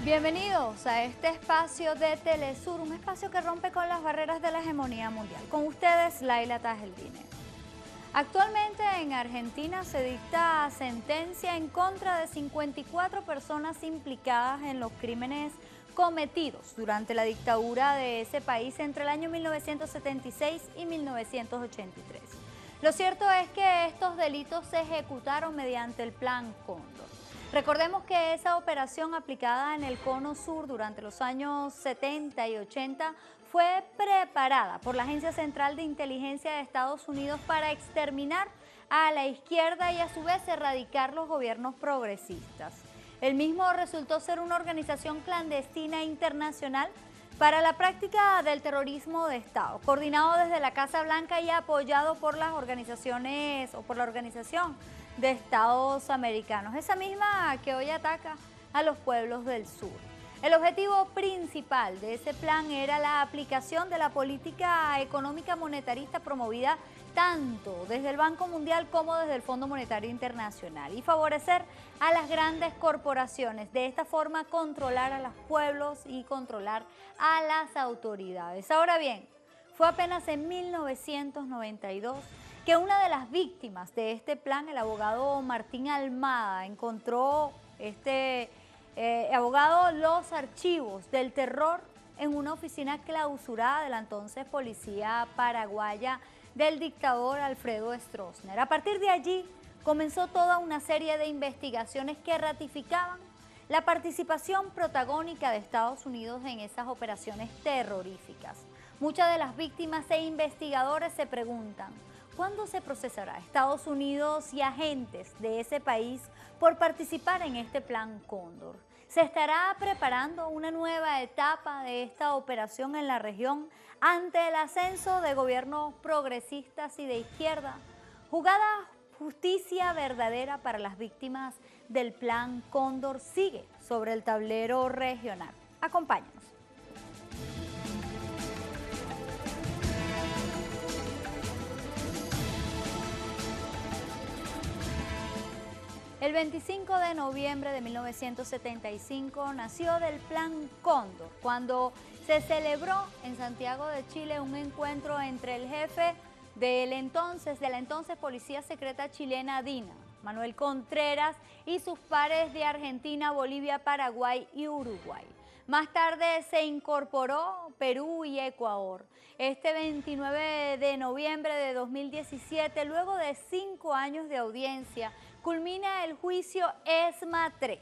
Bienvenidos a este espacio de Telesur, un espacio que rompe con las barreras de la hegemonía mundial. Con ustedes, Laila Tajeldine. Actualmente en Argentina se dicta sentencia en contra de 54 personas implicadas en los crímenes cometidos durante la dictadura de ese país entre el año 1976 y 1983. Lo cierto es que estos delitos se ejecutaron mediante el Plan Cóndor. Recordemos que esa operación aplicada en el Cono Sur durante los años 70 y 80 fue preparada por la Agencia Central de Inteligencia de Estados Unidos para exterminar a la izquierda y a su vez erradicar los gobiernos progresistas. El mismo resultó ser una organización clandestina internacional para la práctica del terrorismo de Estado, coordinado desde la Casa Blanca y apoyado por las organizaciones o por la Organización de Estados Americanos, esa misma que hoy ataca a los pueblos del sur. El objetivo principal de ese plan era la aplicación de la política económica monetarista promovida tanto desde el Banco Mundial como desde el Fondo Monetario Internacional y favorecer a las grandes corporaciones. De esta forma controlar a los pueblos y controlar a las autoridades. Ahora bien, fue apenas en 1992 que una de las víctimas de este plan, el abogado Martín Almada, encontró los archivos del terror en una oficina clausurada de la entonces policía paraguaya del dictador Alfredo Stroessner. A partir de allí comenzó toda una serie de investigaciones que ratificaban la participación protagónica de Estados Unidos en esas operaciones terroríficas. Muchas de las víctimas e investigadores se preguntan: ¿cuándo se procesará a Estados Unidos y agentes de ese país por participar en este Plan Cóndor? ¿Se estará preparando una nueva etapa de esta operación en la región ante el ascenso de gobiernos progresistas y de izquierda? ¿Jugada justicia verdadera para las víctimas del Plan Cóndor sigue sobre el tablero regional? Acompáñanos. El 25 de noviembre de 1975 nació del Plan Cóndor, cuando se celebró en Santiago de Chile un encuentro entre el jefe de la entonces Policía Secreta chilena DINA, Manuel Contreras, y sus pares de Argentina, Bolivia, Paraguay y Uruguay. Más tarde se incorporó Perú y Ecuador. Este 29 de noviembre de 2017, luego de 5 años de audiencia, culmina el juicio ESMA 3.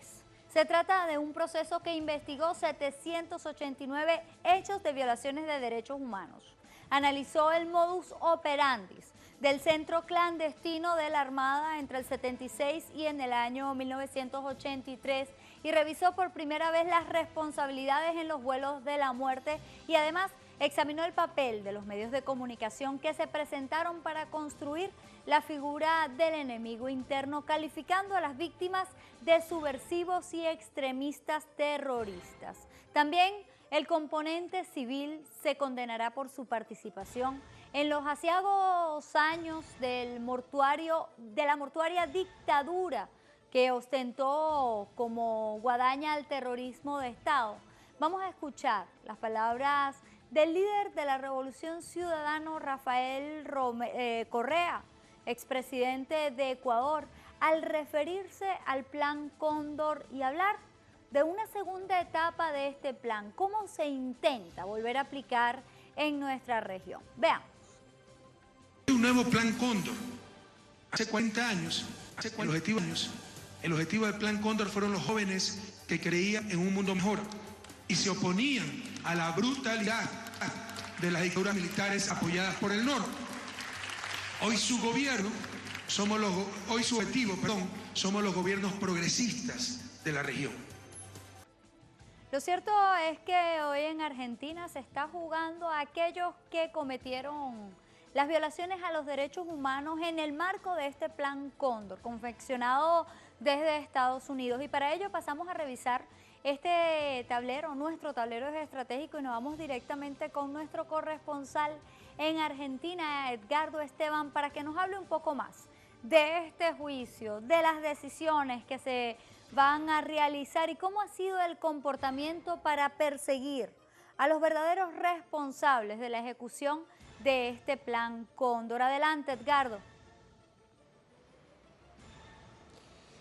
Se trata de un proceso que investigó 789 hechos de violaciones de derechos humanos. Analizó el modus operandi del centro clandestino de la Armada entre el 76 y en el año 1983 y revisó por primera vez las responsabilidades en los vuelos de la muerte y además examinó el papel de los medios de comunicación que se presentaron para construir la figura del enemigo interno, calificando a las víctimas de subversivos y extremistas terroristas. También el componente civil se condenará por su participación en los aciagos años de la mortuaria dictadura que ostentó como guadaña al terrorismo de Estado. Vamos a escuchar las palabras del líder de la Revolución Ciudadana, Rafael Correa, expresidente de Ecuador, al referirse al Plan Cóndor y hablar de una segunda etapa de este plan, cómo se intenta volver a aplicar en nuestra región. Veamos. Un nuevo Plan Cóndor. Hace 40 años, el objetivo del Plan Cóndor fueron los jóvenes que creían en un mundo mejor y se oponían a la brutalidad de las dictaduras militares apoyadas por el norte. Hoy su objetivo, somos los gobiernos progresistas de la región. Lo cierto es que hoy en Argentina se está jugando a aquellos que cometieron las violaciones a los derechos humanos en el marco de este Plan Cóndor, confeccionado desde Estados Unidos. Y para ello pasamos a revisar este tablero, nuestro tablero es estratégico, y nos vamos directamente con nuestro corresponsal en Argentina, Edgardo Esteban, para que nos hable un poco más de este juicio, de las decisiones que se van a realizar y cómo ha sido el comportamiento para perseguir a los verdaderos responsables de la ejecución de este Plan Cóndor. Adelante, Edgardo.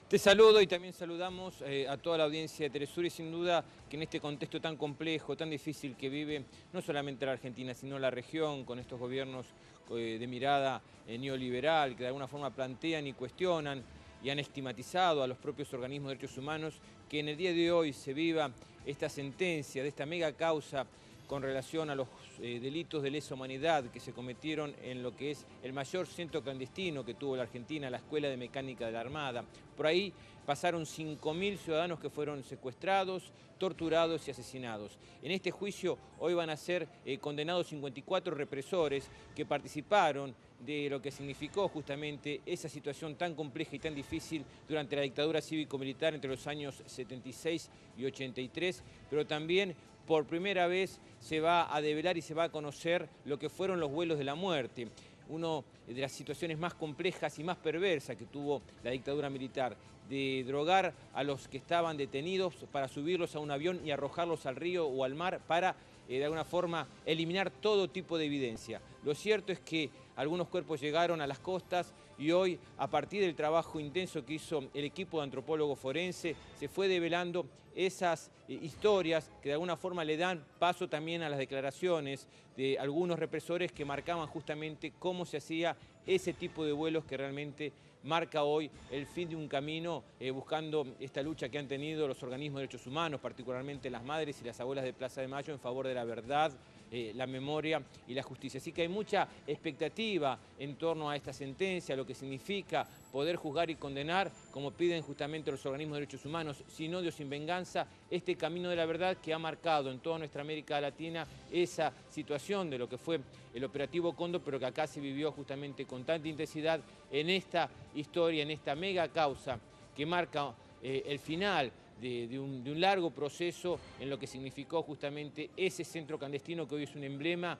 Te saludo y también saludamos a toda la audiencia de Telesur y sin duda que en este contexto tan complejo, tan difícil que vive no solamente la Argentina, sino la región, con estos gobiernos de mirada neoliberal que de alguna forma plantean y cuestionan y han estigmatizado a los propios organismos de derechos humanos, que en el día de hoy se viva esta sentencia de esta mega causa con relación a los delitos de lesa humanidad que se cometieron en lo que es el mayor centro clandestino que tuvo la Argentina, la Escuela de Mecánica de la Armada. Por ahí pasaron 5.000 ciudadanos que fueron secuestrados, torturados y asesinados. En este juicio hoy van a ser condenados 54 represores que participaron de lo que significó justamente esa situación tan compleja y tan difícil durante la dictadura cívico-militar entre los años 76 y 83, pero también por primera vez se va a develar y se va a conocer lo que fueron los vuelos de la muerte, una de las situaciones más complejas y más perversas que tuvo la dictadura militar, de drogar a los que estaban detenidos para subirlos a un avión y arrojarlos al río o al mar para, de alguna forma, eliminar todo tipo de evidencia. Lo cierto es que algunos cuerpos llegaron a las costas y hoy, a partir del trabajo intenso que hizo el equipo de antropólogos forense, se fue develando esas historias que de alguna forma le dan paso también a las declaraciones de algunos represores que marcaban justamente cómo se hacía ese tipo de vuelos que realmente marca hoy el fin de un camino buscando esta lucha que han tenido los organismos de derechos humanos, particularmente las madres y las abuelas de Plaza de Mayo en favor de la verdad, la memoria y la justicia. Así que hay mucha expectativa en torno a esta sentencia, lo que significa poder juzgar y condenar, como piden justamente los organismos de derechos humanos, sin odio, sin venganza, este camino de la verdad que ha marcado en toda nuestra América Latina esa situación de lo que fue el operativo Cóndor, pero que acá se vivió justamente con tanta intensidad en esta historia, en esta mega causa que marca el final de un largo proceso en lo que significó justamente ese centro clandestino que hoy es un emblema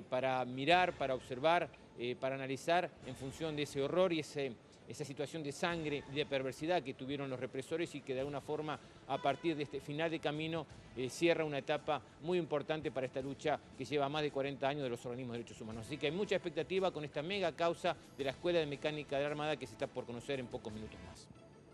para mirar, para observar, para analizar en función de ese horror y esa situación de sangre y de perversidad que tuvieron los represores y que de alguna forma a partir de este final de camino cierra una etapa muy importante para esta lucha que lleva más de 40 años de los organismos de derechos humanos. Así que hay mucha expectativa con esta mega causa de la Escuela de Mecánica de la Armada que se está por conocer en pocos minutos más.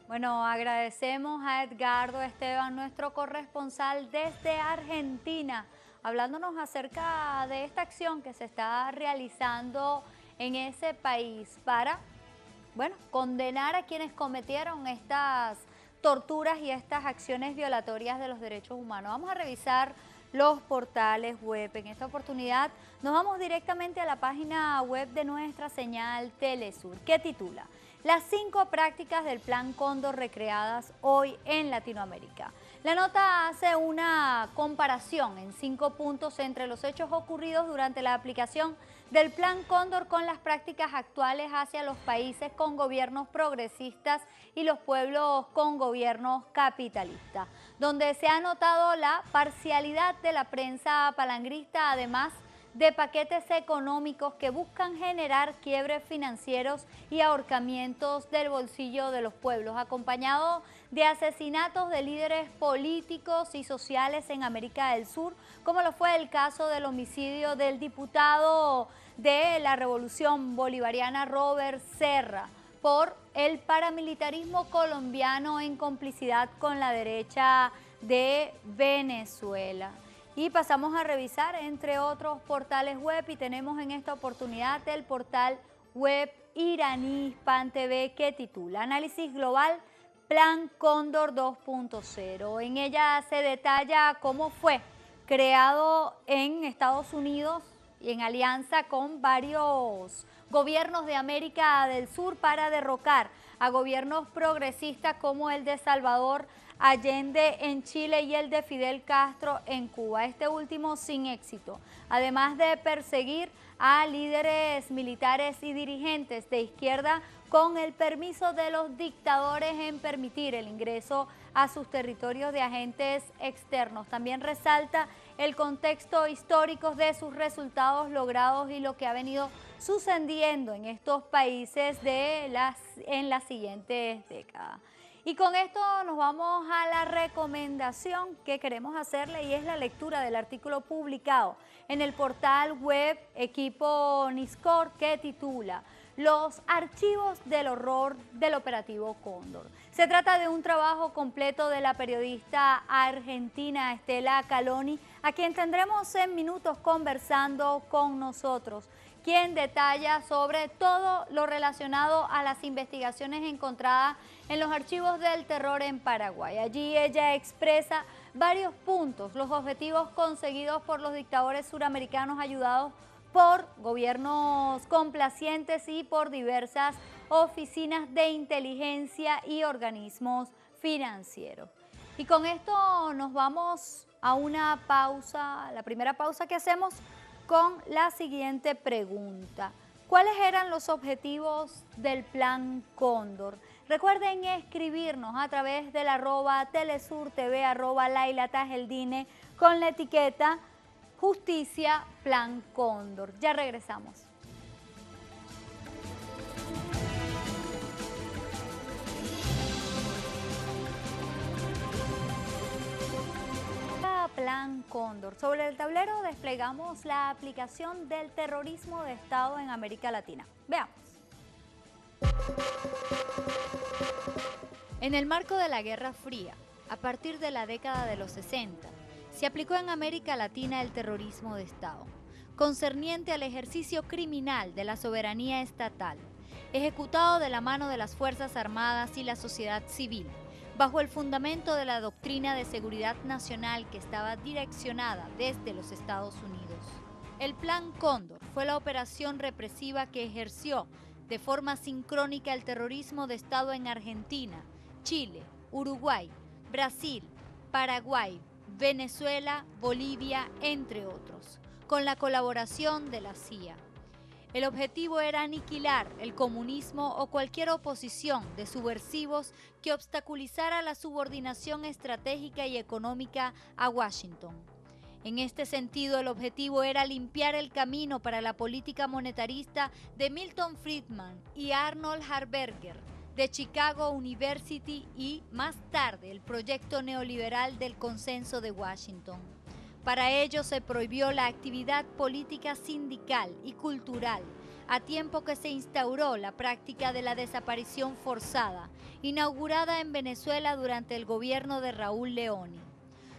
Bueno, agradecemos a Edgardo Esteban, nuestro corresponsal desde Argentina, hablándonos acerca de esta acción que se está realizando en ese país para, bueno, condenar a quienes cometieron estas torturas y estas acciones violatorias de los derechos humanos. Vamos a revisar los portales web. En esta oportunidad nos vamos directamente a la página web de nuestra señal Telesur, que titula Las 5 prácticas del Plan Cóndor recreadas hoy en Latinoamérica. La nota hace una comparación en 5 puntos entre los hechos ocurridos durante la aplicación del Plan Cóndor con las prácticas actuales hacia los países con gobiernos progresistas y los pueblos con gobiernos capitalistas, donde se ha notado la parcialidad de la prensa palangrista, además de paquetes económicos que buscan generar quiebres financieros y ahorcamientos del bolsillo de los pueblos, acompañado de asesinatos de líderes políticos y sociales en América del Sur, como lo fue el caso del homicidio del diputado de la Revolución Bolivariana Robert Serra por el paramilitarismo colombiano en complicidad con la derecha de Venezuela. Y pasamos a revisar entre otros portales web y tenemos en esta oportunidad el portal web iraní Hispan TV que titula Análisis Global Plan Cóndor 2.0. En ella se detalla cómo fue creado en Estados Unidos y en alianza con varios gobiernos de América del Sur para derrocar a gobiernos progresistas como el de Salvador Allende en Chile y el de Fidel Castro en Cuba, este último sin éxito, además de perseguir a líderes militares y dirigentes de izquierda con el permiso de los dictadores en permitir el ingreso a sus territorios de agentes externos. También resalta el contexto histórico de sus resultados logrados y lo que ha venido sucediendo en estos países en las siguientes décadas. Y con esto nos vamos a la recomendación que queremos hacerle y es la lectura del artículo publicado en el portal web Equipo Niscor que titula Los archivos del horror del operativo Cóndor. Se trata de un trabajo completo de la periodista argentina Estela Caloni, a quien tendremos en minutos conversando con nosotros, quien detalla sobre todo lo relacionado a las investigaciones encontradas en los archivos del terror en Paraguay. Allí ella expresa varios puntos, los objetivos conseguidos por los dictadores suramericanos ayudados por gobiernos complacientes y por diversas oficinas de inteligencia y organismos financieros. Y con esto nos vamos a una pausa, la primera pausa que hacemos con la siguiente pregunta. ¿Cuáles eran los objetivos del Plan Cóndor? Recuerden escribirnos a través del @telesurtv, @LailaTajeldine con la etiqueta Justicia Plan Cóndor. Ya regresamos. Plan Cóndor. Sobre el tablero desplegamos la aplicación del terrorismo de Estado en América Latina. Veamos. En el marco de la Guerra Fría, a partir de la década de los 60, se aplicó en América Latina el terrorismo de Estado, concerniente al ejercicio criminal de la soberanía estatal, ejecutado de la mano de las Fuerzas Armadas y la sociedad civil, bajo el fundamento de la doctrina de seguridad nacional que estaba direccionada desde los Estados Unidos. El Plan Cóndor fue la operación represiva que ejerció de forma sincrónica el terrorismo de Estado en Argentina, Chile, Uruguay, Brasil, Paraguay, Venezuela, Bolivia, entre otros, con la colaboración de la CIA. El objetivo era aniquilar el comunismo o cualquier oposición de subversivos que obstaculizara la subordinación estratégica y económica a Washington. En este sentido, el objetivo era limpiar el camino para la política monetarista de Milton Friedman y Arnold Harberger, de Chicago University y, más tarde, el proyecto neoliberal del Consenso de Washington. Para ello se prohibió la actividad política sindical y cultural, a tiempo que se instauró la práctica de la desaparición forzada, inaugurada en Venezuela durante el gobierno de Raúl Leoni.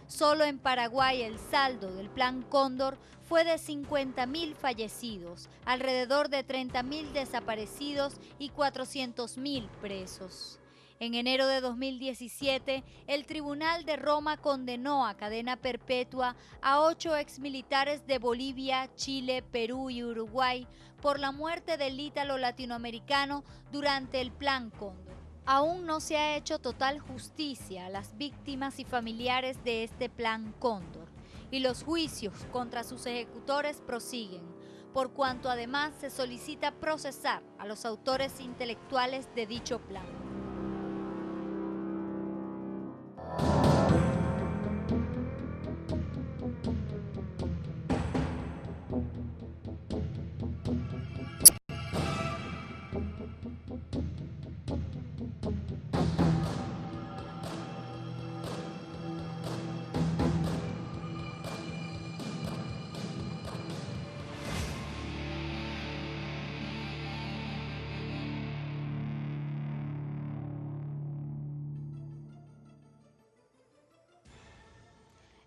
Solo en Paraguay el saldo del Plan Cóndor fue de 50.000 fallecidos, alrededor de 30.000 desaparecidos y 400.000 presos. En enero de 2017, el Tribunal de Roma condenó a cadena perpetua a 8 exmilitares de Bolivia, Chile, Perú y Uruguay por la muerte del ítalo latinoamericano durante el Plan Cóndor. Aún no se ha hecho total justicia a las víctimas y familiares de este Plan Cóndor, y los juicios contra sus ejecutores prosiguen, por cuanto además se solicita procesar a los autores intelectuales de dicho plan.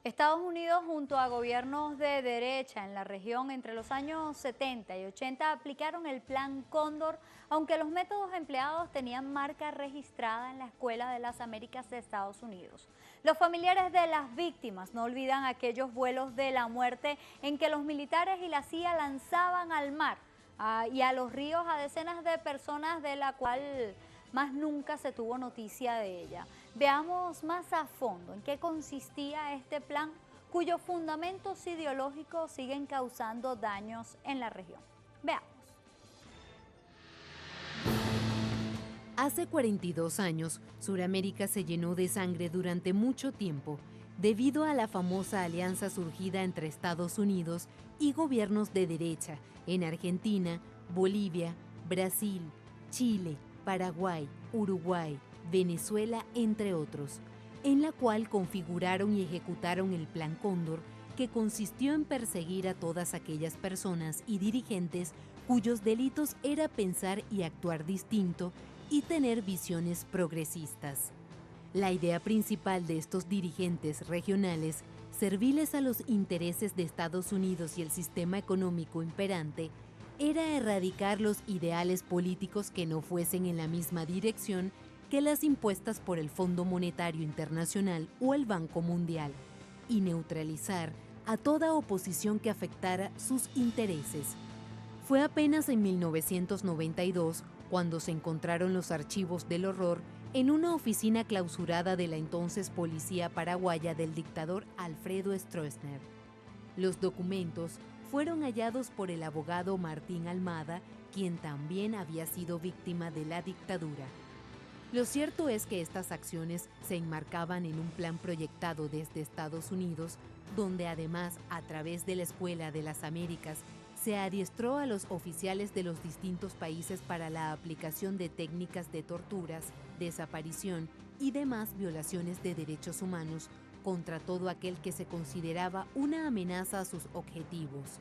Estados Unidos, junto a gobiernos de derecha en la región entre los años 70 y 80, aplicaron el Plan Cóndor, aunque los métodos empleados tenían marca registrada en la Escuela de las Américas de Estados Unidos. Los familiares de las víctimas no olvidan aquellos vuelos de la muerte en que los militares y la CIA lanzaban al mar y a los ríos a decenas de personas, de la cual más nunca se tuvo noticia de ella. Veamos más a fondo en qué consistía este plan, cuyos fundamentos ideológicos siguen causando daños en la región. Veamos. Hace 42 años, Suramérica se llenó de sangre durante mucho tiempo, debido a la famosa alianza surgida entre Estados Unidos y gobiernos de derecha en Argentina, Bolivia, Brasil, Chile, Paraguay, Uruguay, Venezuela, entre otros, en la cual configuraron y ejecutaron el Plan Cóndor, que consistió en perseguir a todas aquellas personas y dirigentes cuyos delitos era pensar y actuar distinto y tener visiones progresistas. La idea principal de estos dirigentes regionales, serviles a los intereses de Estados Unidos y el sistema económico imperante, era erradicar los ideales políticos que no fuesen en la misma dirección que las impuestas por el Fondo Monetario Internacional o el Banco Mundial, y neutralizar a toda oposición que afectara sus intereses. Fue apenas en 1992 cuando se encontraron los archivos del horror en una oficina clausurada de la entonces policía paraguaya del dictador Alfredo Stroessner. Los documentos fueron hallados por el abogado Martín Almada, quien también había sido víctima de la dictadura. Lo cierto es que estas acciones se enmarcaban en un plan proyectado desde Estados Unidos, donde además, a través de la Escuela de las Américas, se adiestró a los oficiales de los distintos países para la aplicación de técnicas de torturas, desaparición y demás violaciones de derechos humanos contra todo aquel que se consideraba una amenaza a sus objetivos.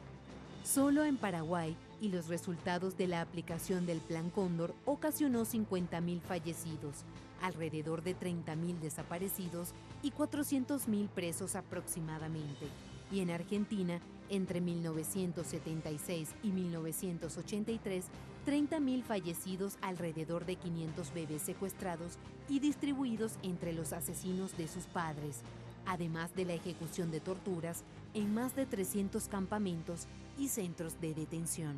Solo en Paraguay, y los resultados de la aplicación del Plan Cóndor ocasionó 50.000 fallecidos, alrededor de 30.000 desaparecidos y 400.000 presos aproximadamente. Y en Argentina, entre 1976 y 1983, 30.000 fallecidos, alrededor de 500 bebés secuestrados y distribuidos entre los asesinos de sus padres, además de la ejecución de torturas en más de 300 campamentos y centros de detención.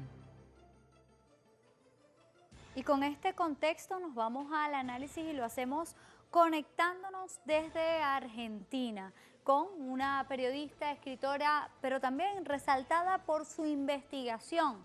Y con este contexto nos vamos al análisis y lo hacemos conectándonos desde Argentina con una periodista, escritora, pero también resaltada por su investigación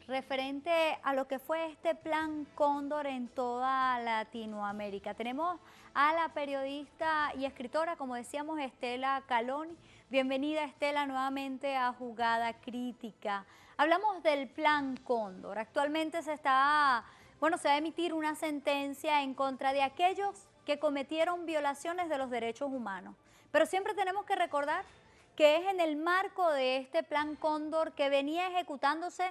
referente a lo que fue este Plan Cóndor en toda Latinoamérica. Tenemos a la periodista y escritora, como decíamos, Estela Caloni. Bienvenida, Estela, nuevamente a Jugada Crítica. Hablamos del Plan Cóndor. Actualmente se va a emitir una sentencia en contra de aquellos que cometieron violaciones de los derechos humanos. Pero siempre tenemos que recordar que es en el marco de este Plan Cóndor que venía ejecutándose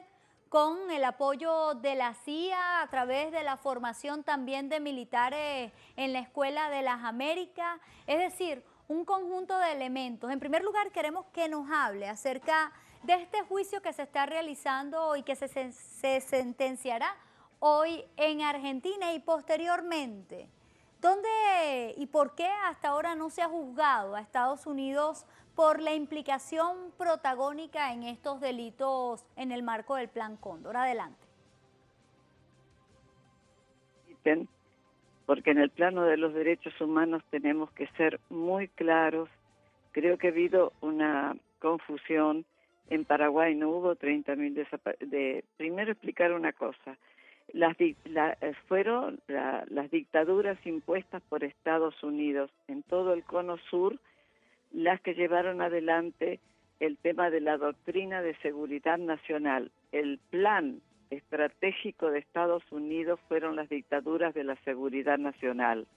con el apoyo de la CIA a través de la formación también de militares en la Escuela de las Américas, es decir, un conjunto de elementos. En primer lugar, queremos que nos hable acerca de este juicio que se está realizando y que se sentenciará hoy en Argentina y posteriormente. ¿Dónde y por qué hasta ahora no se ha juzgado a Estados Unidos por la implicación protagónica en estos delitos en el marco del Plan Cóndor? Adelante. Porque en el plano de los derechos humanos tenemos que ser muy claros. Creo que ha habido una confusión. En Paraguay no hubo 30.000 desaparecidos. Primero explicar una cosa. Fueron las dictaduras impuestas por Estados Unidos en todo el cono sur las que llevaron adelante el tema de la doctrina de seguridad nacional. El plan estratégico de Estados Unidos fueron las dictaduras de la seguridad nacional.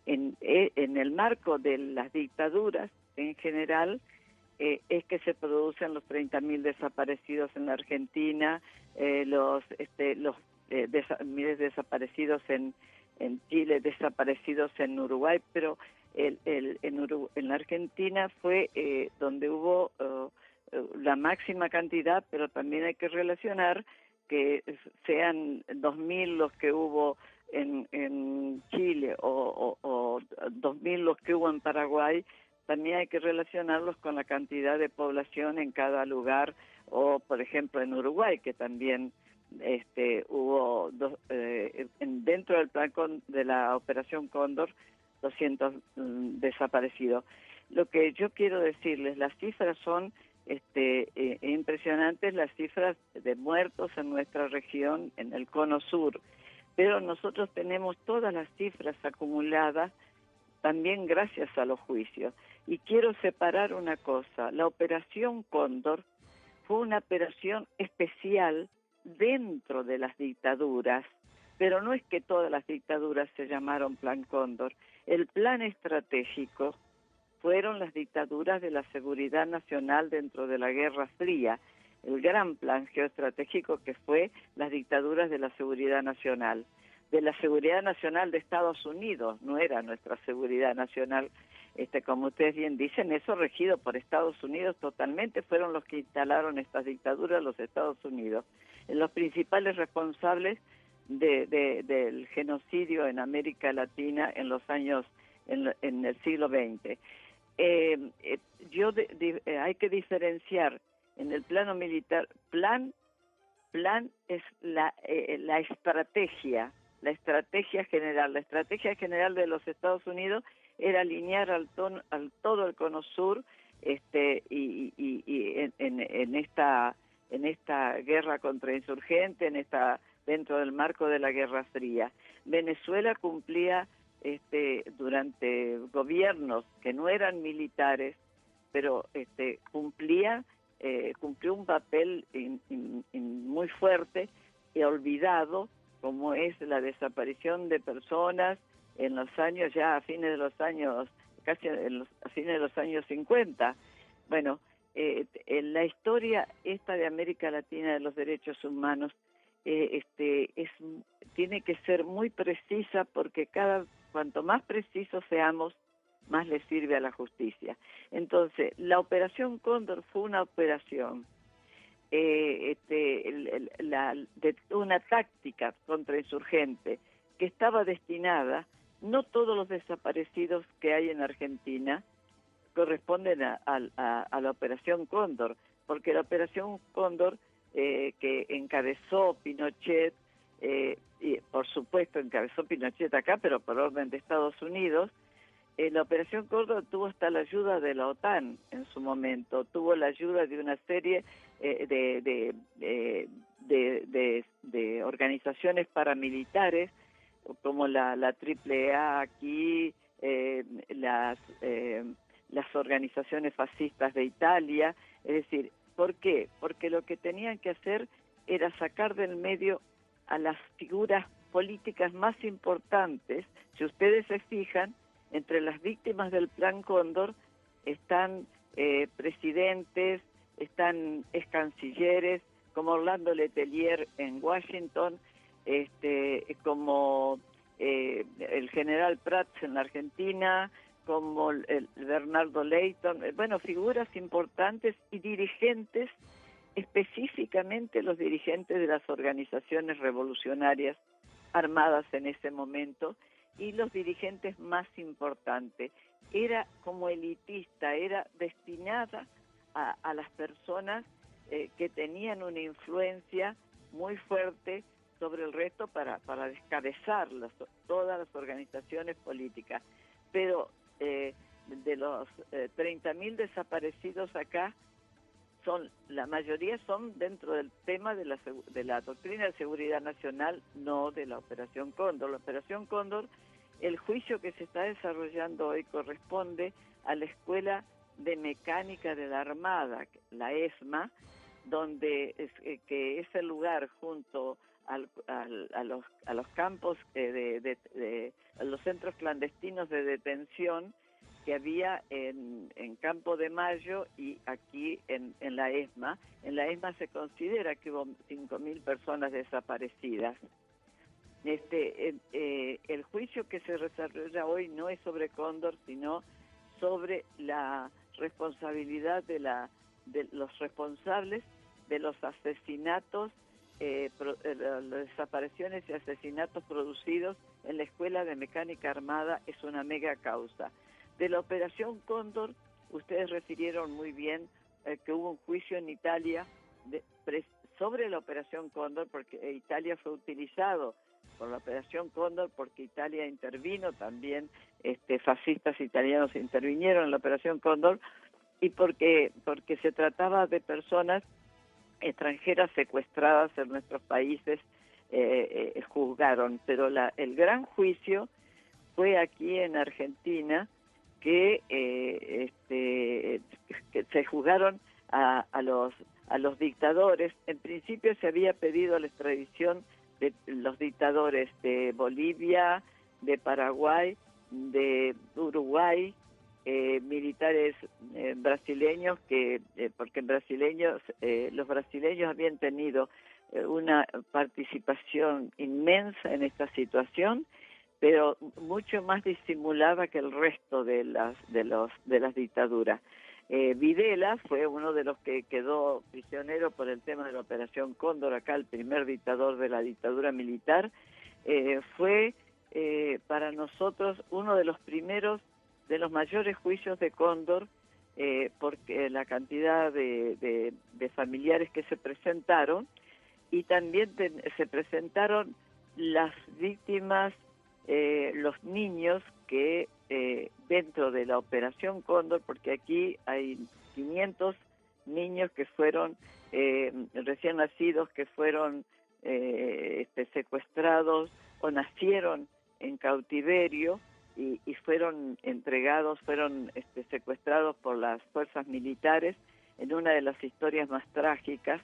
En el marco de las dictaduras, en general, es que se producen los 30.000 desaparecidos en la Argentina, miles desaparecidos en Chile, desaparecidos en Uruguay, pero en la Argentina fue donde hubo la máxima cantidad, pero también hay que relacionar que sean 2.000 los que hubo en Chile o 2.000 los que hubo en Paraguay. También hay que relacionarlos con la cantidad de población en cada lugar, o por ejemplo en Uruguay, que también hubo dentro del plan de la Operación Cóndor 200 desaparecidos. Lo que yo quiero decirles, las cifras son impresionantes, las cifras de muertos en nuestra región, en el cono sur, pero nosotros tenemos todas las cifras acumuladas también gracias a los juicios. Y quiero separar una cosa, la Operación Cóndor fue una operación especial dentro de las dictaduras, pero no es que todas las dictaduras se llamaron Plan Cóndor. El plan estratégico fueron las dictaduras de la seguridad nacional dentro de la Guerra Fría, el gran plan geoestratégico que fue las dictaduras de la seguridad nacional. De la seguridad nacional de Estados Unidos, no era nuestra seguridad nacional, como ustedes bien dicen, eso regido por Estados Unidos totalmente, fueron los que instalaron estas dictaduras los Estados Unidos. Los principales responsables del genocidio en América Latina en los años, en el siglo XX. Hay que diferenciar en el plano militar, plan es la estrategia general. La estrategia general de los Estados Unidos era alinear al todo el Cono Sur y en esta guerra contra insurgentes, dentro del marco de la Guerra Fría. Venezuela cumplía durante gobiernos que no eran militares, pero cumplió un papel muy fuerte y olvidado, como es la desaparición de personas en los años, ya a fines de los años, a fines de los años 50. Bueno, en la historia esta de América Latina de los derechos humanos tiene que ser muy precisa, porque cuanto más precisos seamos, más le sirve a la justicia. Entonces, la Operación Cóndor fue una operación una táctica contrainsurgente que estaba destinada, no todos los desaparecidos que hay en Argentina corresponden a la Operación Cóndor, porque la Operación Cóndor que encabezó Pinochet, y por supuesto encabezó Pinochet acá, pero por orden de Estados Unidos, la Operación Cóndor tuvo hasta la ayuda de la OTAN en su momento, tuvo la ayuda de una serie de organizaciones paramilitares, como la AAA aquí, las organizaciones fascistas de Italia. Es decir, ¿por qué? Porque lo que tenían que hacer era sacar del medio a las figuras políticas más importantes. Si ustedes se fijan, entre las víctimas del Plan Cóndor están presidentes, están cancilleres, como Orlando Letelier en Washington, como el general Prats en la Argentina, como el Bernardo Leighton, bueno, figuras importantes y dirigentes, específicamente los dirigentes de las organizaciones revolucionarias armadas en ese momento y los dirigentes más importantes. Era como elitista, era destinada a las personas que tenían una influencia muy fuerte sobre el resto para descabezar todas las organizaciones políticas. Pero de los 30.000 desaparecidos acá, la mayoría son dentro del tema de la doctrina de seguridad nacional, no de la Operación Cóndor. La Operación Cóndor, el juicio que se está desarrollando hoy corresponde a la Escuela de Mecánica de la Armada, la ESMA, donde que es el lugar junto a los campos a los centros clandestinos de detención que había en Campo de Mayo y aquí en la ESMA. En la ESMA se considera que hubo 5.000 personas desaparecidas. El juicio que se desarrolla hoy no es sobre Cóndor, sino sobre la responsabilidad de los responsables de los asesinatos, las desapariciones y asesinatos producidos en la Escuela de Mecánica Armada. Es una mega causa. De la Operación Cóndor, ustedes refirieron muy bien que hubo un juicio en Italia sobre la Operación Cóndor, porque Italia fue utilizado por la Operación Cóndor, porque Italia intervino también, fascistas italianos intervinieron en la Operación Cóndor, y porque se trataba de personas extranjeras secuestradas en nuestros países, juzgaron. Pero el gran juicio fue aquí en Argentina, que se juzgaron a los dictadores. En principio se había pedido la extradición los dictadores de Bolivia, de Paraguay, de Uruguay, militares brasileños, porque los brasileños habían tenido una participación inmensa en esta situación, pero mucho más disimulada que el resto de las dictaduras. Videla fue uno de los que quedó prisionero por el tema de la Operación Cóndor, acá el primer dictador de la dictadura militar. Fue para nosotros uno de los primeros, de los mayores juicios de Cóndor, porque la cantidad de familiares que se presentaron, y también se presentaron las víctimas, los niños que dentro de la Operación Cóndor, porque aquí hay 500 niños que fueron recién nacidos, que fueron secuestrados o nacieron en cautiverio y fueron entregados, fueron secuestrados por las fuerzas militares en una de las historias más trágicas.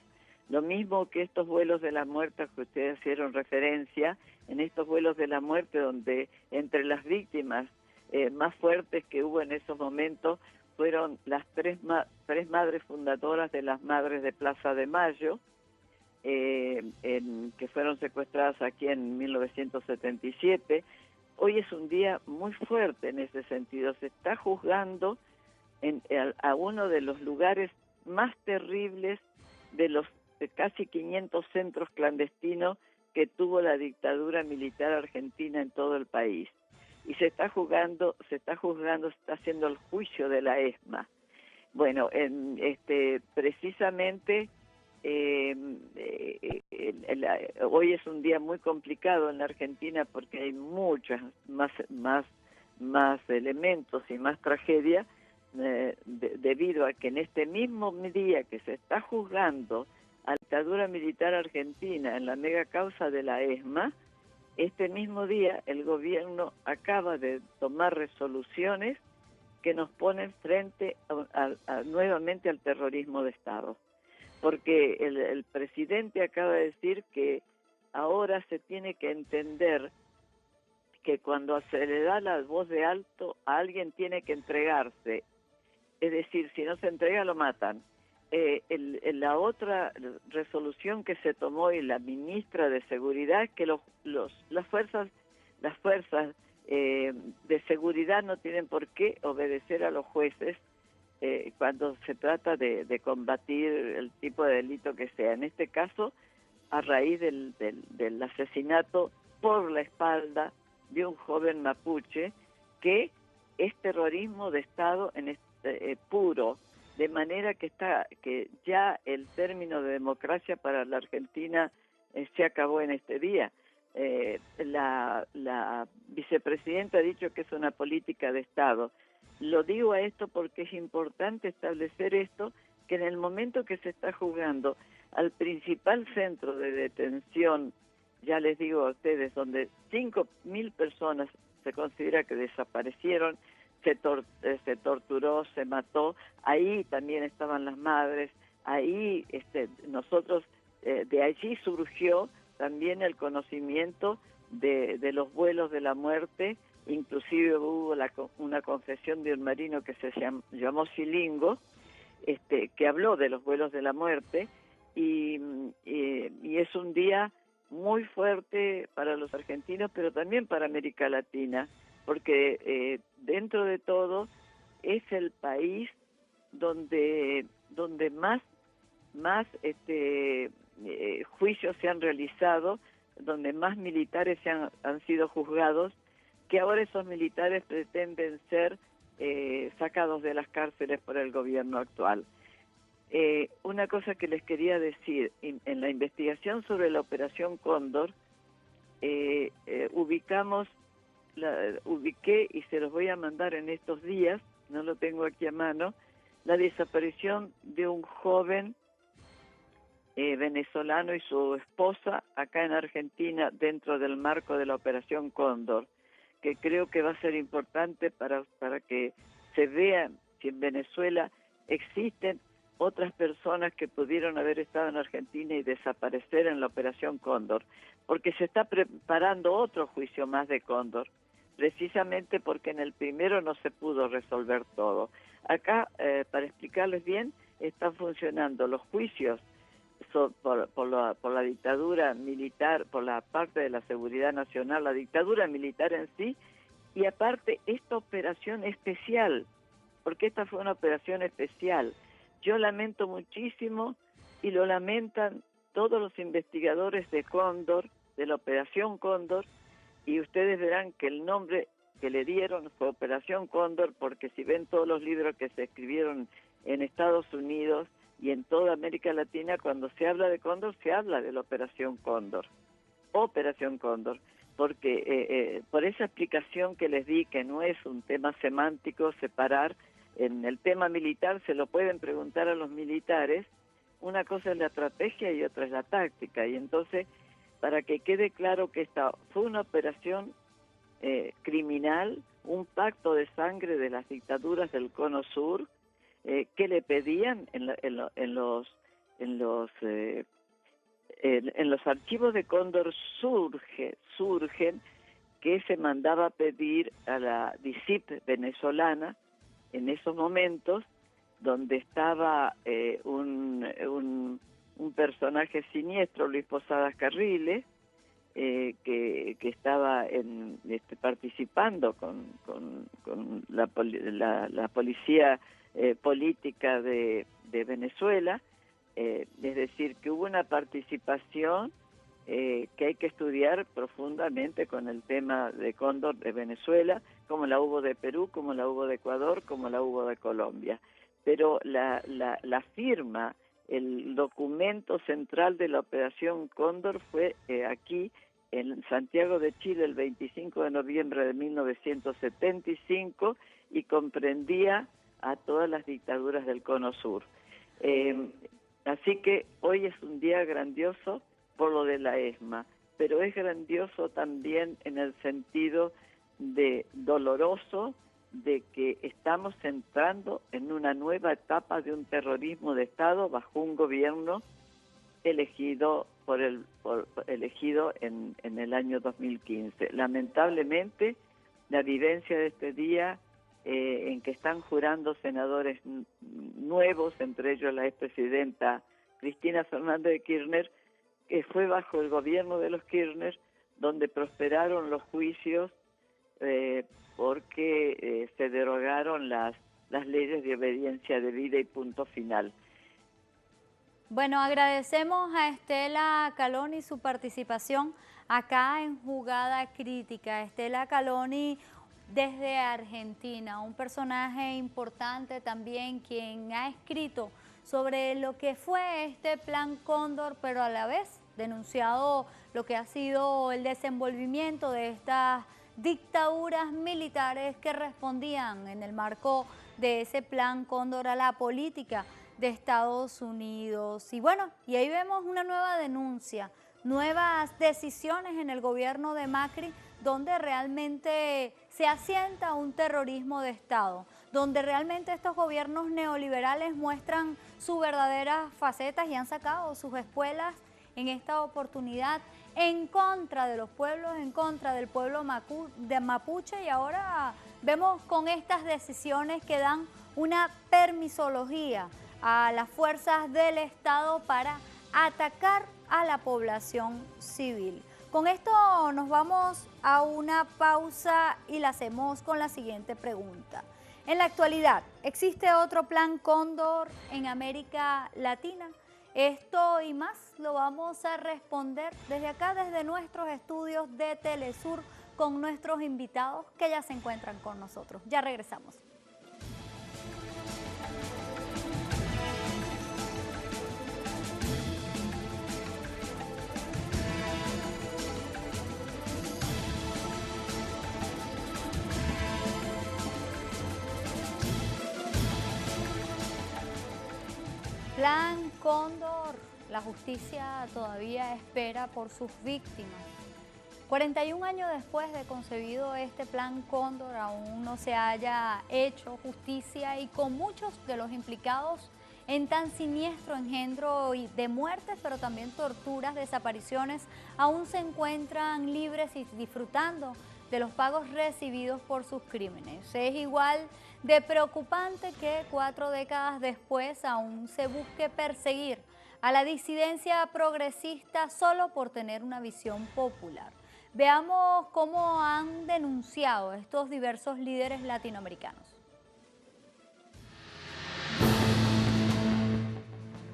Lo mismo que estos vuelos de la muerte que ustedes hicieron referencia, en estos vuelos de la muerte donde entre las víctimas más fuertes que hubo en esos momentos fueron las tres madres fundadoras de las Madres de Plaza de Mayo, que fueron secuestradas aquí en 1977. Hoy es un día muy fuerte en ese sentido. Se está juzgando a uno de los lugares más terribles de los casi 500 centros clandestinos que tuvo la dictadura militar argentina en todo el país. Y se está haciendo el juicio de la ESMA. Bueno, precisamente hoy es un día muy complicado en la Argentina porque hay muchos más elementos y más tragedia debido a que en este mismo día que se está juzgando a la dictadura militar argentina en la mega causa de la ESMA, este mismo día el gobierno acaba de tomar resoluciones que nos ponen frente nuevamente al terrorismo de Estado. Porque el presidente acaba de decir que ahora se tiene que entender que cuando se le da la voz de alto, a alguien tiene que entregarse. Es decir, si no se entrega, lo matan. La otra resolución que se tomó y la ministra de Seguridad es que las fuerzas de seguridad no tienen por qué obedecer a los jueces cuando se trata de combatir el tipo de delito que sea. En este caso, a raíz del asesinato por la espalda de un joven mapuche, que es terrorismo de Estado puro, de manera que ya el término de democracia para la Argentina se acabó en este día. La vicepresidenta ha dicho que es una política de Estado. Lo digo a esto porque es importante establecer esto, que en el momento que se está jugando al principal centro de detención, ya les digo a ustedes, donde 5.000 personas se considera que desaparecieron, se torturó, se mató, ahí también estaban las madres, ahí nosotros, de allí surgió también el conocimiento de los vuelos de la muerte. Inclusive hubo una confesión de un marino que se llamó Silingo, que habló de los vuelos de la muerte, y es un día muy fuerte para los argentinos, pero también para América Latina, porque dentro de todo es el país donde más juicios se han realizado, donde más militares han sido juzgados, que ahora esos militares pretenden ser sacados de las cárceles por el gobierno actual. Una cosa que les quería decir, en la investigación sobre la Operación Cóndor, ubiqué y se los voy a mandar en estos días, no lo tengo aquí a mano, la desaparición de un joven venezolano y su esposa acá en Argentina dentro del marco de la Operación Cóndor, que creo que va a ser importante para que se vea si en Venezuela existen otras personas que pudieron haber estado en Argentina y desaparecer en la Operación Cóndor, porque se está preparando otro juicio más de Cóndor, precisamente porque en el primero no se pudo resolver todo. Acá, para explicarles bien, están funcionando los juicios por la dictadura militar, por la parte de la seguridad nacional, la dictadura militar en sí, y aparte esta operación especial, porque esta fue una operación especial. Yo lamento muchísimo, y lo lamentan todos los investigadores de Cóndor, de la Operación Cóndor, y ustedes verán que el nombre que le dieron fue Operación Cóndor, porque si ven todos los libros que se escribieron en Estados Unidos y en toda América Latina, cuando se habla de Cóndor, se habla de la Operación Cóndor, porque por esa explicación que les di, que no es un tema semántico separar, en el tema militar se lo pueden preguntar a los militares, una cosa es la estrategia y otra es la táctica, y entonces, para que quede claro que esta fue una operación criminal, un pacto de sangre de las dictaduras del Cono Sur, que le pedían en los archivos de Cóndor surgen que se mandaba a pedir a la DICIP venezolana en esos momentos, donde estaba un personaje siniestro, Luis Posadas Carriles, que estaba participando con la policía política de Venezuela, es decir, que hubo una participación que hay que estudiar profundamente con el tema de Cóndor de Venezuela, como la hubo de Perú, como la hubo de Ecuador, como la hubo de Colombia. Pero la firma, el documento central de la Operación Cóndor fue aquí en Santiago de Chile el 25 de noviembre de 1975 y comprendía a todas las dictaduras del Cono Sur. Así que hoy es un día grandioso por lo de la ESMA, pero es grandioso también en el sentido de doloroso de que estamos entrando en una nueva etapa de un terrorismo de Estado bajo un gobierno elegido en el año 2015. Lamentablemente, la vivencia de este día en que están jurando senadores nuevos, entre ellos la expresidenta Cristina Fernández de Kirchner, que fue bajo el gobierno de los Kirchner donde prosperaron los juicios porque se derogaron las leyes de obediencia debida y punto final. Bueno, agradecemos a Estela Caloni su participación acá en Jugada Crítica. Estela Caloni desde Argentina, un personaje importante también, quien ha escrito sobre lo que fue este Plan Cóndor, pero a la vez denunciado lo que ha sido el desenvolvimiento de estas dictaduras militares que respondían en el marco de ese Plan Cóndor a la política de Estados Unidos. Y bueno, y ahí vemos una nueva denuncia, nuevas decisiones en el gobierno de Macri, donde realmente se asienta un terrorismo de Estado, donde realmente estos gobiernos neoliberales muestran sus verdaderas facetas y han sacado sus espuelas en esta oportunidad en contra de los pueblos, en contra del pueblo mapuche, y ahora vemos con estas decisiones que dan una permisología a las fuerzas del Estado para atacar a la población civil. Con esto nos vamos a una pausa y la hacemos con la siguiente pregunta. En la actualidad, ¿existe otro Plan Cóndor en América Latina? Esto y más lo vamos a responder desde acá, desde nuestros estudios de Telesur, con nuestros invitados que ya se encuentran con nosotros. Ya regresamos. Plan Cóndor, la justicia todavía espera por sus víctimas. 41 años después de concebido este Plan Cóndor, aún no se haya hecho justicia y con muchos de los implicados en tan siniestro engendro de muertes, pero también torturas, desapariciones, aún se encuentran libres y disfrutando de los pagos recibidos por sus crímenes. Es igual de preocupante que 4 décadas después aún se busque perseguir a la disidencia progresista solo por tener una visión popular. Veamos cómo han denunciado estos diversos líderes latinoamericanos.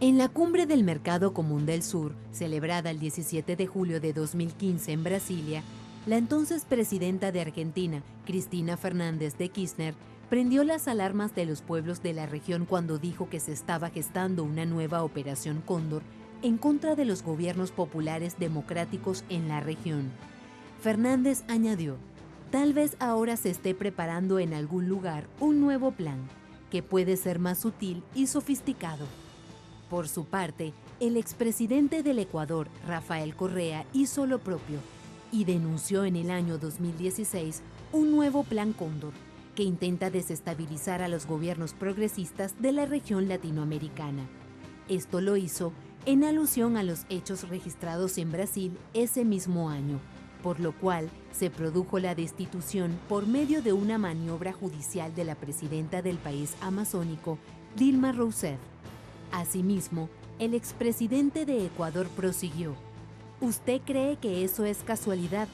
En la cumbre del Mercado Común del Sur, celebrada el 17 de julio de 2015 en Brasilia, la entonces presidenta de Argentina, Cristina Fernández de Kirchner, prendió las alarmas de los pueblos de la región cuando dijo que se estaba gestando una nueva Operación Cóndor en contra de los gobiernos populares democráticos en la región. Fernández añadió, tal vez ahora se esté preparando en algún lugar un nuevo plan, que puede ser más sutil y sofisticado. Por su parte, el expresidente del Ecuador, Rafael Correa, hizo lo propio y denunció en el año 2016 un nuevo Plan Cóndor que intenta desestabilizar a los gobiernos progresistas de la región latinoamericana. Esto lo hizo en alusión a los hechos registrados en Brasil ese mismo año, por lo cual se produjo la destitución por medio de una maniobra judicial de la presidenta del país amazónico, Dilma Rousseff. Asimismo, el expresidente de Ecuador prosiguió, ¿usted cree que eso es casualidad?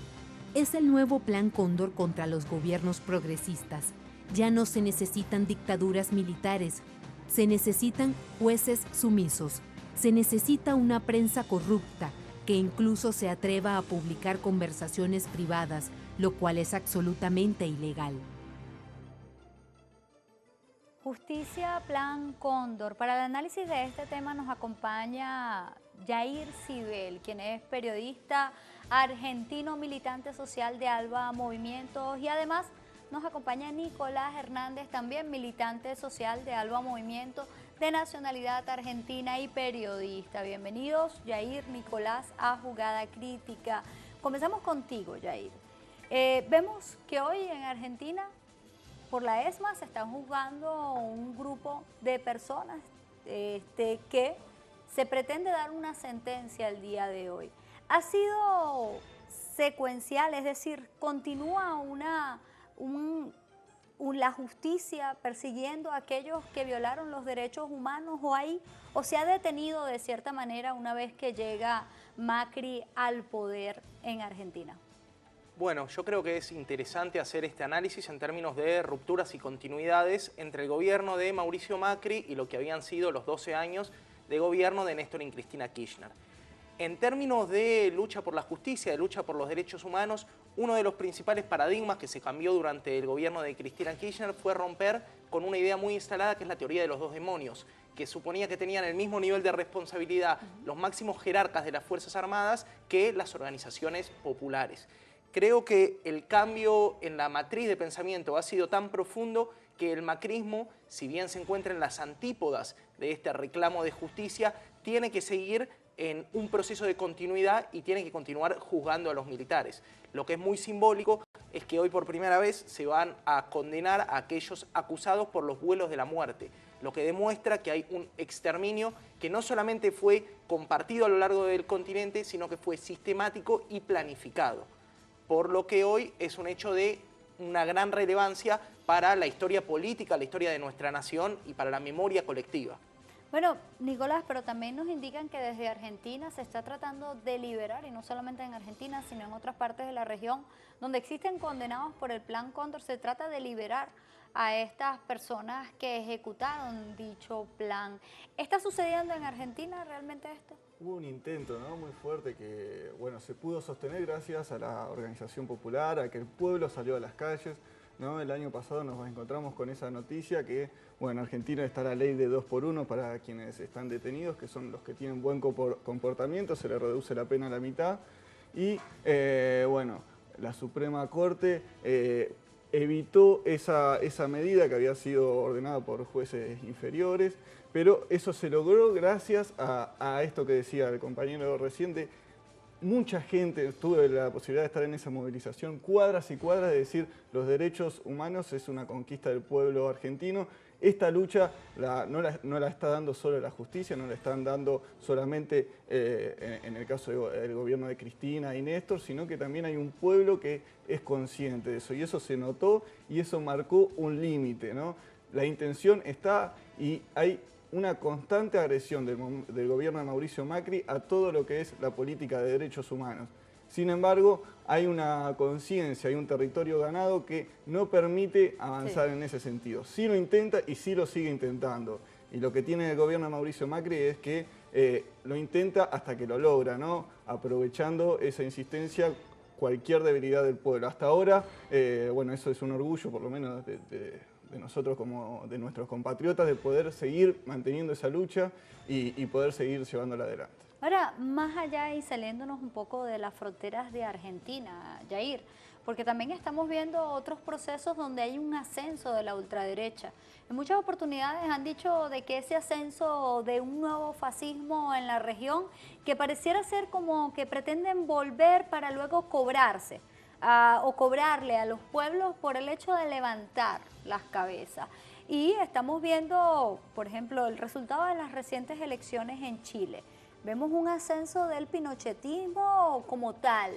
Es el nuevo Plan Cóndor contra los gobiernos progresistas. Ya no se necesitan dictaduras militares, se necesitan jueces sumisos, se necesita una prensa corrupta que incluso se atreva a publicar conversaciones privadas, lo cual es absolutamente ilegal. Justicia, Plan Cóndor. Para el análisis de este tema nos acompaña Yair Cibel, quien es periodista argentino, militante social de ALBA Movimientos, y además nos acompaña Nicolás Hernández, también militante social de ALBA Movimiento, de nacionalidad argentina y periodista. Bienvenidos, Yair, Nicolás, a Jugada Crítica. Comenzamos contigo, Yair. Vemos que hoy en Argentina, por la ESMA, se están juzgando un grupo de personas que se pretende dar una sentencia el día de hoy. Ha sido secuencial, es decir, continúa la justicia persiguiendo a aquellos que violaron los derechos humanos o se ha detenido de cierta manera una vez que llega Macri al poder en Argentina. Bueno, yo creo que es interesante hacer este análisis en términos de rupturas y continuidades entre el gobierno de Mauricio Macri y lo que habían sido los 12 años de gobierno de Néstor y Cristina Kirchner. En términos de lucha por la justicia, de lucha por los derechos humanos, uno de los principales paradigmas que se cambió durante el gobierno de Cristina Kirchner fue romper con una idea muy instalada que es la teoría de los dos demonios, que suponía que tenían el mismo nivel de responsabilidad los máximos jerarcas de las Fuerzas Armadas que las organizaciones populares. Creo que el cambio en la matriz de pensamiento ha sido tan profundo que el macrismo, si bien se encuentra en las antípodas de este reclamo de justicia, tiene que seguir en un proceso de continuidad y tiene que continuar juzgando a los militares. Lo que es muy simbólico es que hoy por primera vez se van a condenar a aquellos acusados por los vuelos de la muerte, lo que demuestra que hay un exterminio que no solamente fue compartido a lo largo del continente, sino que fue sistemático y planificado. Por lo que hoy es un hecho de una gran relevancia para la historia política, la historia de nuestra nación y para la memoria colectiva. Bueno, Nicolás, pero también nos indican que desde Argentina se está tratando de liberar, y no solamente en Argentina, sino en otras partes de la región, donde existen condenados por el Plan Cóndor, se trata de liberar a estas personas que ejecutaron dicho plan. ¿Está sucediendo en Argentina realmente esto? Hubo un intento, ¿no?, muy fuerte que, bueno, se pudo sostener gracias a la organización popular, a que el pueblo salió a las calles, ¿no? El año pasado nos encontramos con esa noticia que, bueno, en Argentina está la ley de 2x1 para quienes están detenidos, que son los que tienen buen comportamiento, se les reduce la pena a la mitad. Y, bueno, la Suprema Corte evitó esa medida que había sido ordenada por jueces inferiores, pero eso se logró gracias a esto que decía el compañero reciente. Mucha gente, tuve la posibilidad de estar en esa movilización, cuadras y cuadras de decir los derechos humanos es una conquista del pueblo argentino esta lucha no la está dando solo la justicia, no la están dando solamente en el caso del gobierno de Cristina y Néstor, sino que también hay un pueblo que es consciente de eso, y eso se notó y eso marcó un límite, ¿no? La intención está y hay una constante agresión del gobierno de Mauricio Macri a todo lo que es la política de derechos humanos. Sin embargo, hay una conciencia, hay un territorio ganado que no permite avanzar en ese sentido. Sí lo intenta y sí lo sigue intentando. Y lo que tiene el gobierno de Mauricio Macri es que lo intenta hasta que lo logra, ¿no? Aprovechando esa insistencia, cualquier debilidad del pueblo. Hasta ahora, bueno, eso es un orgullo, por lo menos de nosotros como de nuestros compatriotas, de poder seguir manteniendo esa lucha y poder seguir llevándola adelante. Ahora, más allá y saliéndonos un poco de las fronteras de Argentina, Jair, porque también estamos viendo otros procesos donde hay un ascenso de la ultraderecha. En muchas oportunidades han dicho de que ese ascenso de un nuevo fascismo en la región, que pareciera ser como que pretenden volver para luego cobrarse o cobrarle a los pueblos por el hecho de levantar las cabezas. Y estamos viendo, por ejemplo, el resultado de las recientes elecciones en Chile. Vemos un ascenso del pinochetismo como tal.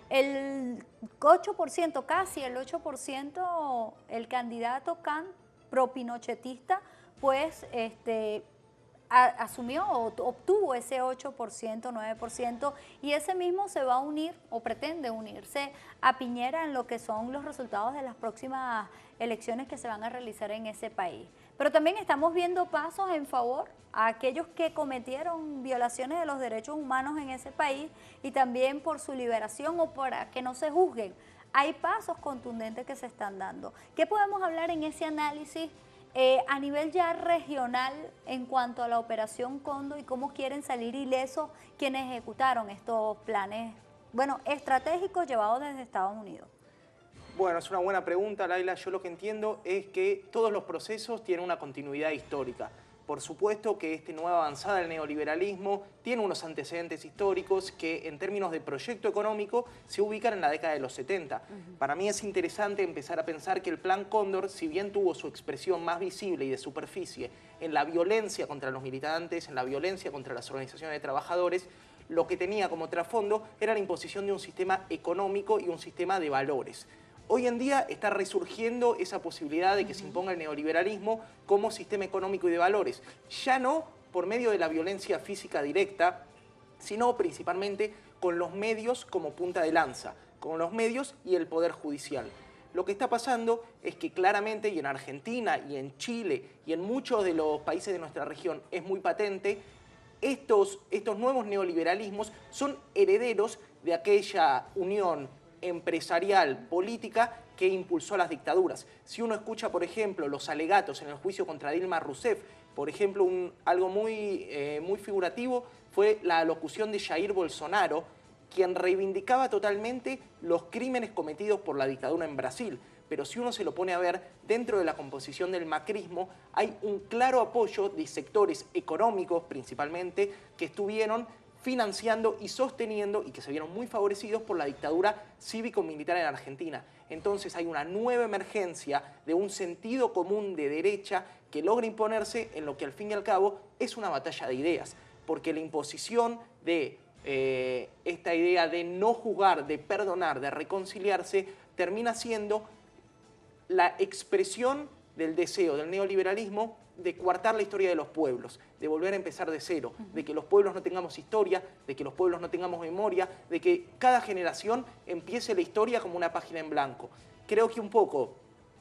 El 8%, casi el 8%, el candidato Kant, pro-pinochetista, pues asumió o obtuvo ese 8%, 9%, y ese mismo se va a unir o pretende unirse a Piñera en lo que son los resultados de las próximas elecciones que se van a realizar en ese país. Pero también estamos viendo pasos en favor a aquellos que cometieron violaciones de los derechos humanos en ese país y también por su liberación o para que no se juzguen. Hay pasos contundentes que se están dando. ¿Qué podemos hablar en ese análisis a nivel ya regional en cuanto a la Operación Cóndor y cómo quieren salir ilesos quienes ejecutaron estos planes, bueno, estratégicos llevados desde Estados Unidos? Bueno, es una buena pregunta, Laila. Yo lo que entiendo es que todos los procesos tienen una continuidad histórica. Por supuesto que esta nueva avanzada del neoliberalismo tiene unos antecedentes históricos que en términos de proyecto económico se ubican en la década de los 70. Para mí es interesante empezar a pensar que el Plan Cóndor, si bien tuvo su expresión más visible y de superficie en la violencia contra los militantes, en la violencia contra las organizaciones de trabajadores, lo que tenía como trasfondo era la imposición de un sistema económico y un sistema de valores. Hoy en día está resurgiendo esa posibilidad de que se imponga el neoliberalismo como sistema económico y de valores. Ya no por medio de la violencia física directa, sino principalmente con los medios como punta de lanza, con los medios y el poder judicial. Lo que está pasando es que claramente, y en Argentina, y en Chile, y en muchos de los países de nuestra región es muy patente, estos nuevos neoliberalismos son herederos de aquella unión empresarial, política, que impulsó las dictaduras. Si uno escucha, por ejemplo, los alegatos en el juicio contra Dilma Rousseff, por ejemplo, algo muy figurativo fue la alocución de Jair Bolsonaro, quien reivindicaba totalmente los crímenes cometidos por la dictadura en Brasil. Pero si uno se lo pone a ver, dentro de la composición del macrismo hay un claro apoyo de sectores económicos, principalmente, que estuvieron financiando y sosteniendo y que se vieron muy favorecidos por la dictadura cívico-militar en Argentina. Entonces hay una nueva emergencia de un sentido común de derecha que logra imponerse en lo que al fin y al cabo es una batalla de ideas, porque la imposición de esta idea de no juzgar, de perdonar, de reconciliarse, termina siendo la expresión del deseo del neoliberalismo de coartar la historia de los pueblos, de volver a empezar de cero, de que los pueblos no tengamos historia, de que los pueblos no tengamos memoria, de que cada generación empiece la historia como una página en blanco. Creo que un poco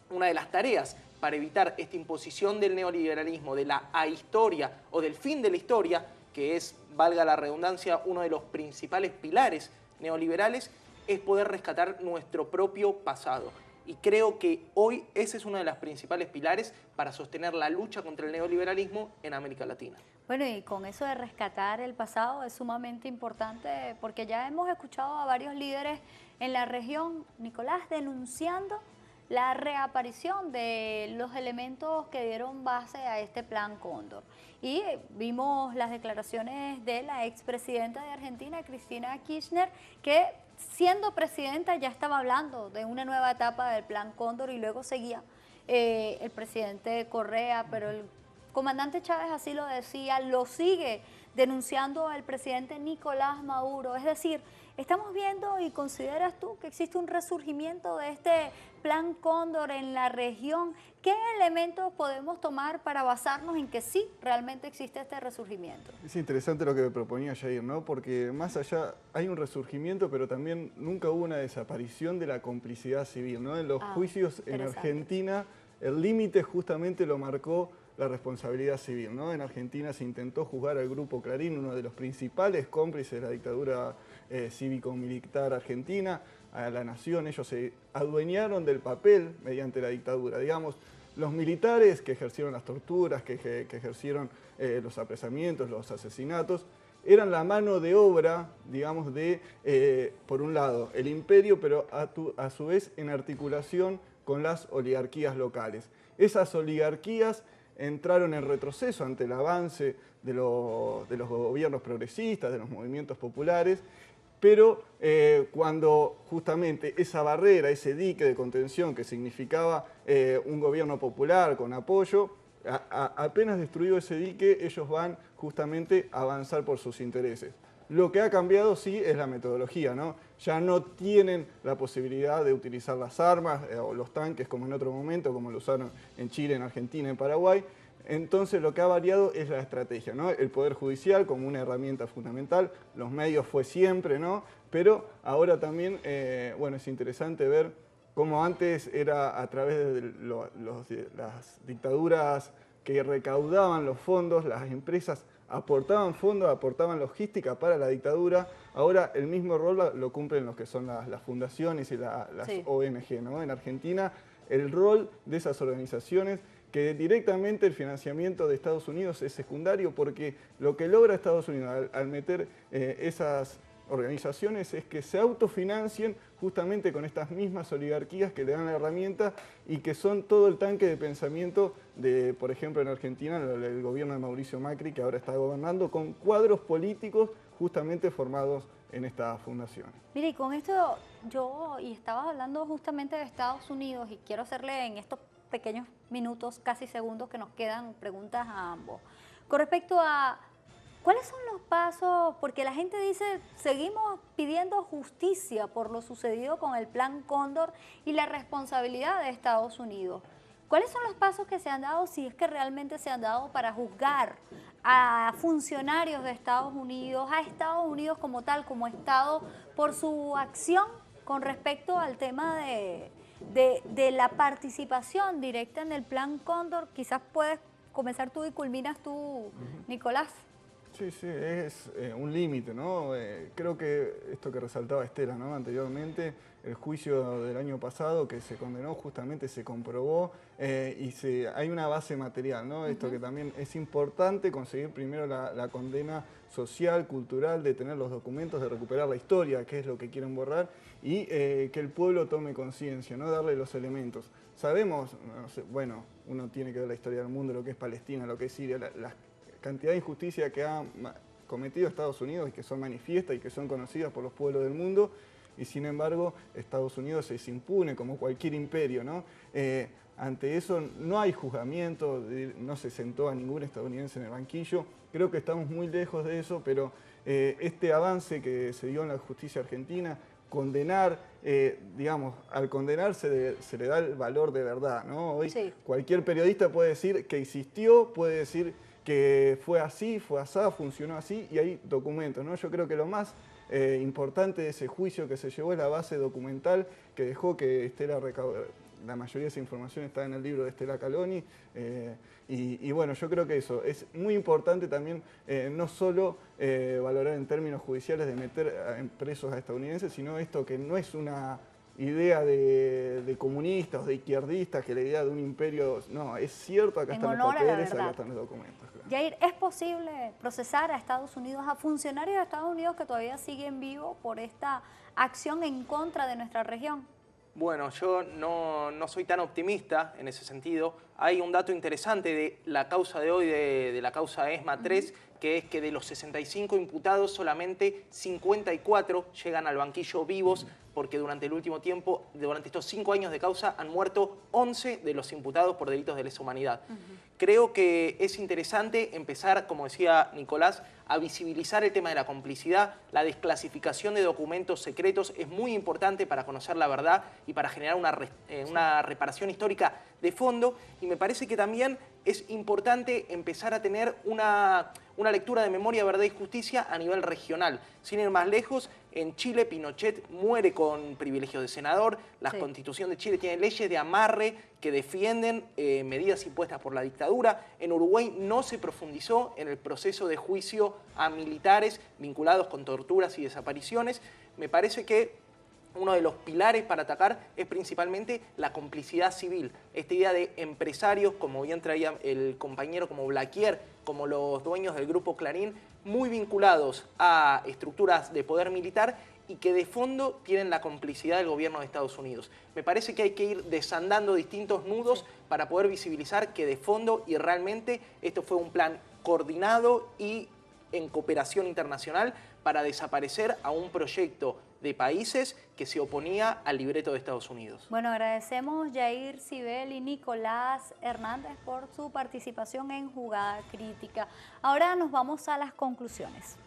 una de las tareas para evitar esta imposición del neoliberalismo, de la ahistoria o del fin de la historia, que es, valga la redundancia, uno de los principales pilares neoliberales, es poder rescatar nuestro propio pasado. Y creo que hoy ese es uno de los principales pilares para sostener la lucha contra el neoliberalismo en América Latina. Bueno, y con eso de rescatar el pasado es sumamente importante porque ya hemos escuchado a varios líderes en la región, Nicolás, denunciando la reaparición de los elementos que dieron base a este Plan Cóndor. Y vimos las declaraciones de la expresidenta de Argentina, Cristina Kirchner, que siendo presidenta ya estaba hablando de una nueva etapa del Plan Cóndor y luego seguía el presidente Correa, pero el comandante Chávez así lo decía, lo sigue denunciando el presidente Nicolás Maduro. Es decir, estamos viendo y consideras tú que existe un resurgimiento de este Plan Cóndor en la región. ¿Qué elementos podemos tomar para basarnos en que sí, realmente existe este resurgimiento? Es interesante lo que me proponía Jair, ¿no? Porque más allá hay un resurgimiento, pero también nunca hubo una desaparición de la complicidad civil, ¿no? En los juicios en Argentina, el límite justamente lo marcó la responsabilidad civil, ¿no? En Argentina se intentó juzgar al Grupo Clarín, uno de los principales cómplices de la dictadura cívico-militar argentina, a la nación. Ellos se adueñaron del papel mediante la dictadura. Digamos, los militares que ejercieron las torturas, que ejercieron los apresamientos, los asesinatos, eran la mano de obra, digamos, de, por un lado, el imperio, pero a su vez en articulación con las oligarquías locales. Esas oligarquías entraron en retroceso ante el avance de los gobiernos progresistas, de los movimientos populares, pero cuando justamente esa barrera, ese dique de contención que significaba un gobierno popular con apoyo, apenas destruido ese dique, ellos van justamente a avanzar por sus intereses. Lo que ha cambiado sí es la metodología, ¿no? Ya no tienen la posibilidad de utilizar las armas o los tanques como en otro momento, como lo usaron en Chile, en Argentina, en Paraguay. Entonces lo que ha variado es la estrategia, ¿no? El Poder Judicial como una herramienta fundamental, los medios fue siempre, ¿no? Pero ahora también, bueno, es interesante ver cómo antes era a través de las dictaduras que recaudaban los fondos, las empresas aportaban fondos, aportaban logística para la dictadura. Ahora el mismo rol lo cumplen los que son las fundaciones y las ONG, ¿no? En Argentina el rol de esas organizaciones, que directamente el financiamiento de Estados Unidos es secundario, porque lo que logra Estados Unidos al meter esas organizaciones es que se autofinancien justamente con estas mismas oligarquías que le dan la herramienta y que son todo el tanque de pensamiento de, por ejemplo, en Argentina, el gobierno de Mauricio Macri, que ahora está gobernando con cuadros políticos justamente formados en estas fundaciones. Mire, y con esto y estabas hablando justamente de Estados Unidos, y quiero hacerle en estos pequeños minutos, casi segundos que nos quedan, preguntas a ambos. Con respecto a ¿cuáles son los pasos? Porque la gente dice, seguimos pidiendo justicia por lo sucedido con el Plan Cóndor y la responsabilidad de Estados Unidos. ¿Cuáles son los pasos que se han dado, si es que realmente se han dado, para juzgar a funcionarios de Estados Unidos, a Estados Unidos como tal, como Estado, por su acción con respecto al tema de la participación directa en el Plan Cóndor? Quizás puedes comenzar tú y culminas tú, Nicolás. Sí, es un límite, ¿no? Creo que esto que resaltaba Estela, ¿no? Anteriormente, el juicio del año pasado que se condenó justamente se comprobó y hay una base material, ¿no? Esto que también es importante conseguir primero la condena social, cultural, de tener los documentos, de recuperar la historia, que es lo que quieren borrar, y que el pueblo tome conciencia, ¿no? Darle los elementos. Sabemos, no sé, bueno, uno tiene que ver la historia del mundo, lo que es Palestina, lo que es Siria, la cantidad de injusticia que ha cometido Estados Unidos y que son manifiestas y que son conocidas por los pueblos del mundo, y sin embargo Estados Unidos es impune como cualquier imperio, ¿no? Ante eso no hay juzgamiento, no se sentó a ningún estadounidense en el banquillo. Creo que estamos muy lejos de eso, pero este avance que se dio en la justicia argentina, condenar, digamos, al condenar se le da el valor de verdad, ¿no? Hoy cualquier periodista puede decir que existió, puede decir que fue así, fue asá, funcionó así, y hay documentos, ¿no? Yo creo que lo más importante de ese juicio que se llevó es la base documental que dejó que Estela la mayoría de esa información está en el libro de Estela Caloni, y bueno, yo creo que eso es muy importante también, no solo valorar en términos judiciales de meter presos a estadounidenses, sino esto que no es una idea de comunistas o de izquierdistas, que la idea de un imperio, no, es cierto, acá están los papeles, acá están los documentos. Claro. Jair, ¿es posible procesar a Estados Unidos, a funcionarios de Estados Unidos que todavía siguen vivos por esta acción en contra de nuestra región? Bueno, yo no soy tan optimista en ese sentido. Hay un dato interesante de la causa de hoy, de la causa ESMA 3, que es que de los 65 imputados solamente 54 llegan al banquillo vivos, porque durante el último tiempo, durante estos 5 años de causa, han muerto 11 de los imputados por delitos de lesa humanidad. Creo que es interesante empezar, como decía Nicolás, a visibilizar el tema de la complicidad. La desclasificación de documentos secretos es muy importante para conocer la verdad y para generar una reparación histórica de fondo. Y me parece que también es importante empezar a tener una lectura de memoria, verdad y justicia a nivel regional. Sin ir más lejos, en Chile Pinochet muere con privilegios de senador, la Constitución de Chile tiene leyes de amarre que defienden medidas impuestas por la dictadura. En Uruguay no se profundizó en el proceso de juicio a militares vinculados con torturas y desapariciones. Me parece que uno de los pilares para atacar es principalmente la complicidad civil. Esta idea de empresarios, como bien traía el compañero, como Blaquier, como los dueños del Grupo Clarín, muy vinculados a estructuras de poder militar y que de fondo tienen la complicidad del gobierno de Estados Unidos. Me parece que hay que ir desandando distintos nudos para poder visibilizar que de fondo y realmente esto fue un plan coordinado y en cooperación internacional para desaparecer a un proyecto de países que se oponía al libreto de Estados Unidos. Bueno, agradecemos Yair Cibel y Nicolás Hernández por su participación en Jugada Crítica. Ahora nos vamos a las conclusiones.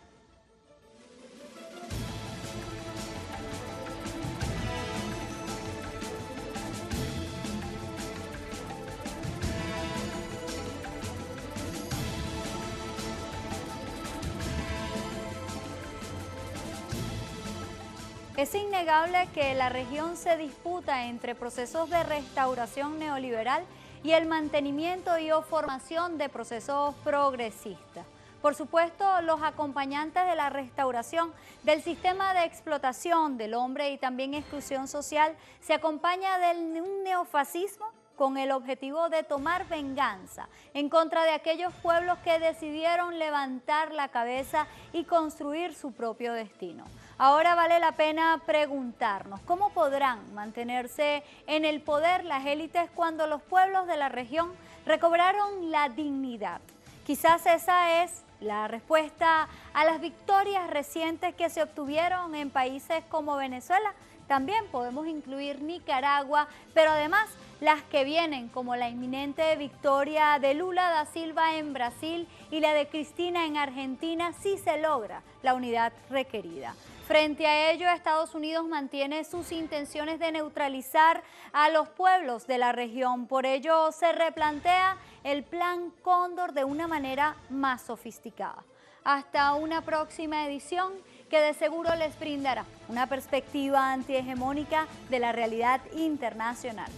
Es innegable que la región se disputa entre procesos de restauración neoliberal y el mantenimiento y o formación de procesos progresistas. Por supuesto, los acompañantes de la restauración del sistema de explotación del hombre y también exclusión social se acompaña de un neofascismo con el objetivo de tomar venganza en contra de aquellos pueblos que decidieron levantar la cabeza y construir su propio destino. Ahora vale la pena preguntarnos, ¿cómo podrán mantenerse en el poder las élites cuando los pueblos de la región recobraron la dignidad? Quizás esa es la respuesta a las victorias recientes que se obtuvieron en países como Venezuela. También podemos incluir Nicaragua, pero además las que vienen, como la inminente victoria de Lula da Silva en Brasil y la de Cristina en Argentina, si se logra la unidad requerida. Frente a ello, Estados Unidos mantiene sus intenciones de neutralizar a los pueblos de la región. Por ello, se replantea el Plan Cóndor de una manera más sofisticada. Hasta una próxima edición que de seguro les brindará una perspectiva antihegemónica de la realidad internacional.